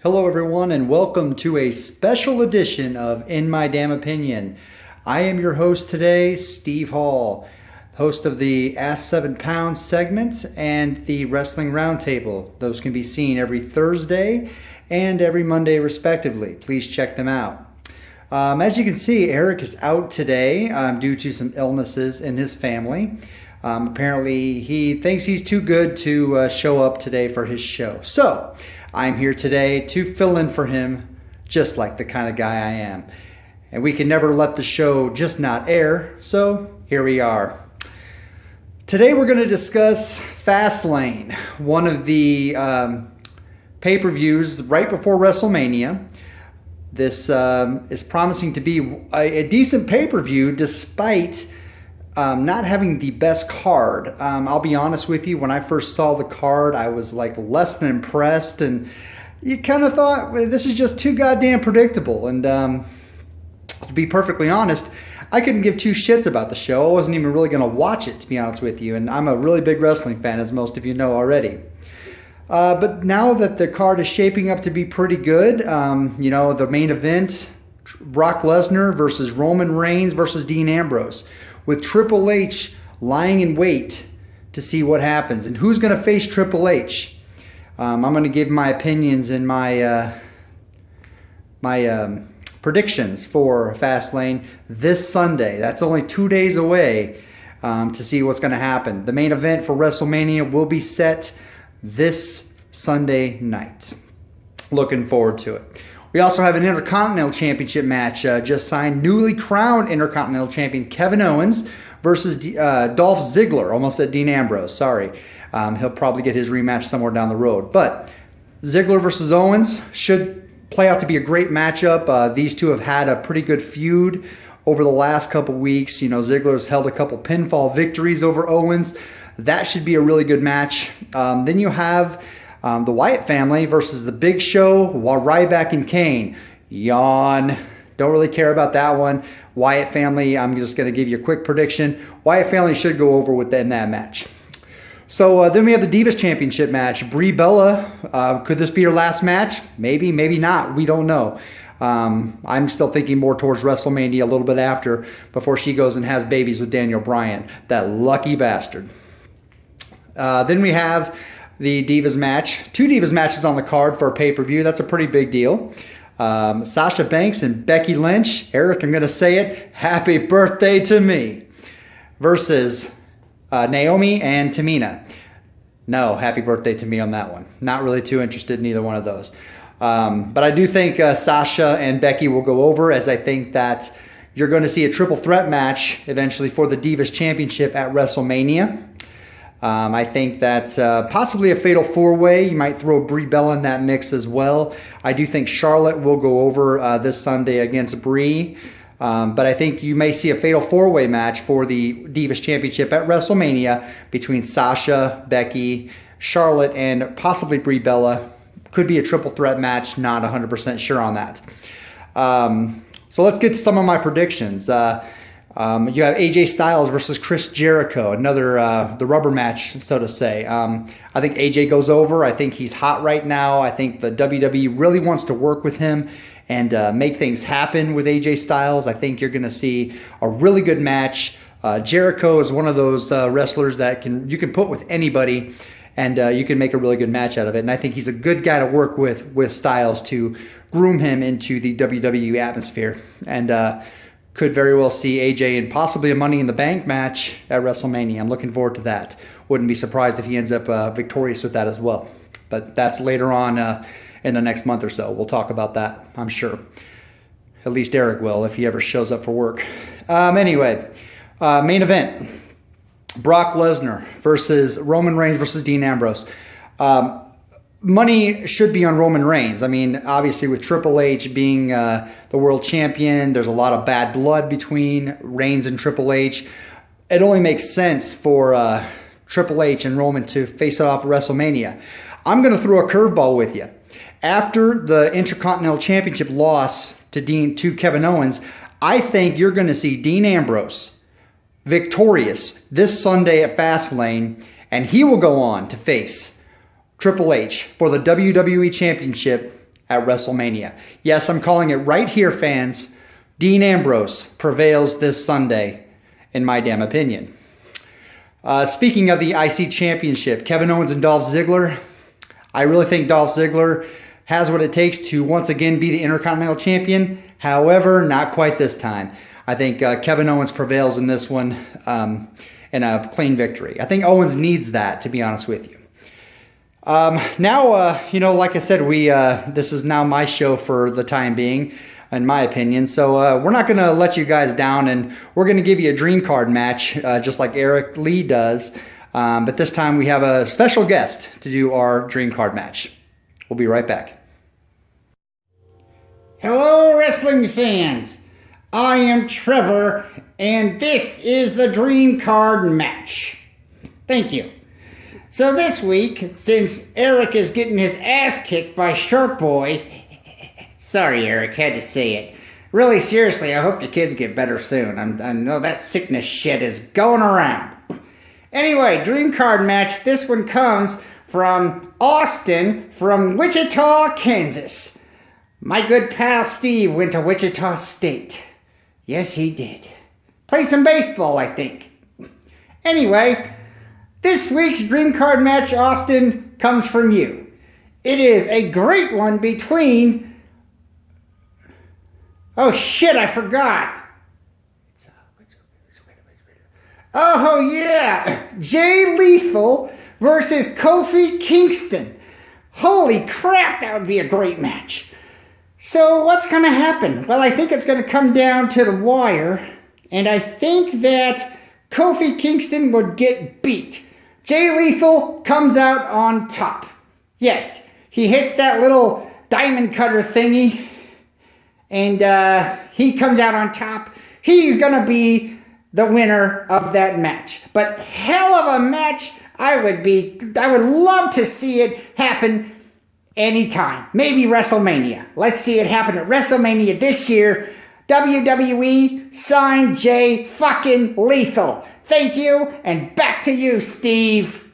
Hello everyone and welcome to a special edition of In My Damn Opinion. I am your host today, Steve Hall, host of the Ask 7 Pounds segment and the Wrestling Roundtable. Those can be seen every Thursday and every Monday respectively. Please check them out. As you can see, Eric is out today due to some illnesses in his family. Apparently he thinks he's too good to show up today for his show. So I'm here today to fill in for him, just like the kind of guy I am. And we can never let the show just not air, so here we are. Today we're going to discuss Fastlane, one of the pay-per-views right before WrestleMania. This is promising to be a decent pay-per-view despite not having the best card. I'll be honest with you, when I first saw the card, I was like less than impressed, and you kind of thought, well, this is just too goddamn predictable. And to be perfectly honest, I couldn't give two shits about the show. I wasn't even really going to watch it, to be honest with you, and I'm a really big wrestling fan, as most of you know already. But now that the card is shaping up to be pretty good, you know, the main event, Brock Lesnar versus Roman Reigns versus Dean Ambrose, with Triple H lying in wait to see what happens. And who's going to face Triple H? I'm going to give my opinions and my predictions for Fastlane this Sunday. That's only 2 days away to see what's going to happen. The main event for WrestleMania will be set this Sunday night. Looking forward to it. We also have an Intercontinental Championship match just signed. Newly crowned Intercontinental Champion Kevin Owens versus Dolph Ziggler. Almost said Dean Ambrose, sorry. He'll probably get his rematch somewhere down the road. But Ziggler versus Owens should play out to be a great matchup. These two have had a pretty good feud over the last couple weeks. You know, Ziggler's held a couple pinfall victories over Owens. That should be a really good match. Then you have the Wyatt family versus the Big Show, Ryback and Kane. Yawn. Don't really care about that one. Wyatt family, I'm just going to give you a quick prediction. Wyatt family should go over in that match. So then we have the Divas Championship match. Brie Bella, could this be her last match? Maybe, maybe not. We don't know. I'm still thinking more towards WrestleMania a little bit after, before she goes and has babies with Daniel Bryan. That lucky bastard. Then we have the Divas match. 2 Divas matches on the card for a pay-per-view. That's a pretty big deal. Sasha Banks and Becky Lynch. Eric, I'm going to say it. Happy birthday to me. Versus Naomi and Tamina. No, happy birthday to me on that one. Not really too interested in either one of those. But I do think Sasha and Becky will go over, as I think that you're going to see a triple threat match eventually for the Divas Championship at WrestleMania. I think that possibly a fatal 4-way. You might throw Brie Bella in that mix as well. I do think Charlotte will go over this Sunday against Brie. But I think you may see a fatal 4-way match for the Divas Championship at WrestleMania between Sasha, Becky, Charlotte, and possibly Brie Bella. Could be a triple threat match. Not 100% sure on that. So let's get to some of my predictions. You have AJ Styles versus Chris Jericho, another the rubber match, so to say. I think AJ goes over. I think he's hot right now. I think the WWE really wants to work with him and make things happen with AJ Styles. I think you're going to see a really good match. Jericho is one of those wrestlers that you can put with anybody, and you can make a really good match out of it. And I think he's a good guy to work with Styles to groom him into the WWE atmosphere. And could very well see AJ in possibly a Money in the Bank match at WrestleMania. I'm looking forward to that. Wouldn't be surprised if he ends up victorious with that as well. But that's later on in the next month or so. We'll talk about that, I'm sure. At least Eric will, if he ever shows up for work. Anyway, main event. Brock Lesnar versus Roman Reigns versus Dean Ambrose. Money should be on Roman Reigns. I mean, obviously with Triple H being the world champion, there's a lot of bad blood between Reigns and Triple H. It only makes sense for Triple H and Roman to face it off at WrestleMania. I'm going to throw a curveball with you. After the Intercontinental Championship loss to Kevin Owens, I think you're going to see Dean Ambrose victorious this Sunday at Fastlane, and he will go on to face Triple H for the WWE Championship at WrestleMania. Yes, I'm calling it right here, fans. Dean Ambrose prevails this Sunday, in my damn opinion. Speaking of the IC Championship, Kevin Owens and Dolph Ziggler, I really think Dolph Ziggler has what it takes to once again be the Intercontinental Champion. However, not quite this time. I think Kevin Owens prevails in this one in a clean victory. I think Owens needs that, to be honest with you. Now, you know, like I said, this is now my show for the time being, in my opinion. So we're not going to let you guys down, and we're going to give you a dream card match, just like Eric Lee does. But this time we have a special guest to do our dream card match. We'll be right back. Hello, wrestling fans. I am Trevor, and this is the Dream Card Match. Thank you. So this week, since Eric is getting his ass kicked by Shark Boy, sorry Eric, had to say it. Really, seriously, I hope your kids get better soon. I know that sickness shit is going around. Anyway, Dream Card Match, this one comes from Austin from Wichita, Kansas. My good pal Steve went to Wichita State. Yes, he did. Played some baseball, I think. Anyway, this week's Dream Card Match, Austin, comes from you. It is a great one between... Oh shit, I forgot. Oh yeah, Jay Lethal versus Kofi Kingston. Holy crap, that would be a great match. So what's going to happen? Well, I think it's going to come down to the wire, and I think that Kofi Kingston would get beat. Jay Lethal comes out on top. Yes, he hits that little diamond cutter thingy, and he comes out on top. He's going to be the winner of that match. But hell of a match. I would love to see it happen anytime. Maybe WrestleMania. Let's see it happen at WrestleMania this year. WWE, sign Jay fucking Lethal. Thank you, and back to you, Steve.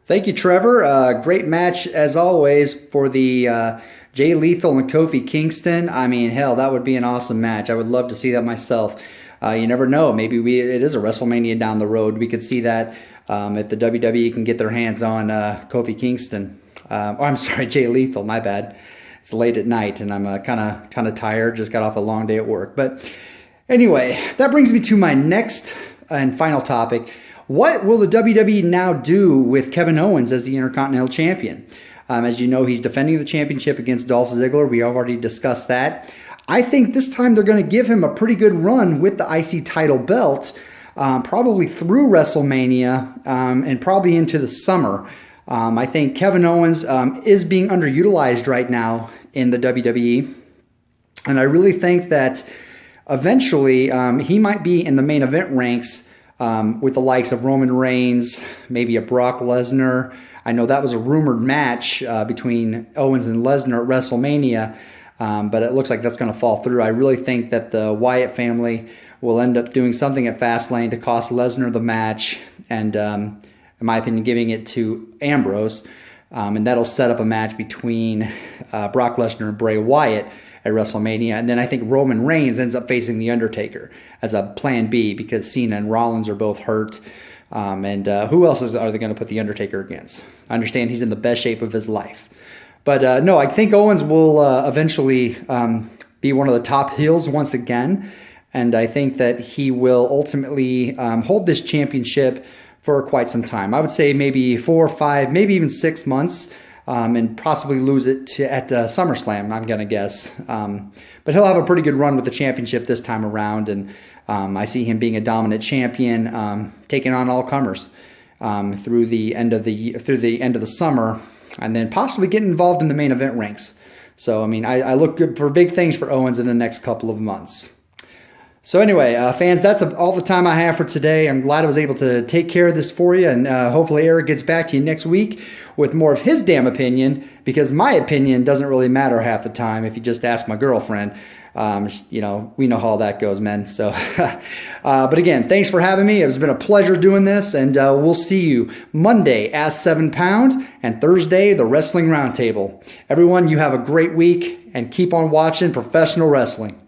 Thank you, Trevor. Great match, as always, for the Jay Lethal and Kofi Kingston. I mean, hell, that would be an awesome match. I would love to see that myself. You never know. Maybe it is a WrestleMania down the road. We could see that if the WWE can get their hands on Kofi Kingston. I'm sorry, Jay Lethal. My bad. It's late at night, and I'm kind of tired. Just got off a long day at work. But anyway, that brings me to my next and final topic. What will the WWE now do with Kevin Owens as the Intercontinental Champion? As you know, he's defending the championship against Dolph Ziggler. We already discussed that. I think this time they're going to give him a pretty good run with the IC title belt, probably through WrestleMania and probably into the summer. I think Kevin Owens is being underutilized right now in the WWE, and I really think that eventually he might be in the main event ranks with the likes of Roman Reigns, maybe a Brock Lesnar. I know that was a rumored match between Owens and Lesnar at WrestleMania, but it looks like that's going to fall through. I really think that the Wyatt family will end up doing something at Fastlane to cost Lesnar the match, and in my opinion, giving it to Ambrose, and that'll set up a match between Brock Lesnar and Bray Wyatt at WrestleMania. And then I think Roman Reigns ends up facing The Undertaker as a plan B because Cena and Rollins are both hurt. And who else are they going to put The Undertaker against? I understand he's in the best shape of his life. But no, I think Owens will eventually be one of the top heels once again. And I think that he will ultimately hold this championship for quite some time. I would say maybe 4 or 5, maybe even 6 months, and possibly lose it at SummerSlam, I'm going to guess. But he'll have a pretty good run with the championship this time around, and I see him being a dominant champion, taking on all comers through the end of the summer, and then possibly getting involved in the main event ranks. So, I mean, I look good for big things for Owens in the next couple of months. So anyway, fans, that's all the time I have for today. I'm glad I was able to take care of this for you, and hopefully Eric gets back to you next week with more of his damn opinion, because my opinion doesn't really matter half the time if you just ask my girlfriend. We know how all that goes, man. So, but again, thanks for having me. It's been a pleasure doing this, and we'll see you Monday, Ask 7 Pound, and Thursday, the Wrestling Roundtable. Everyone, you have a great week, and keep on watching professional wrestling.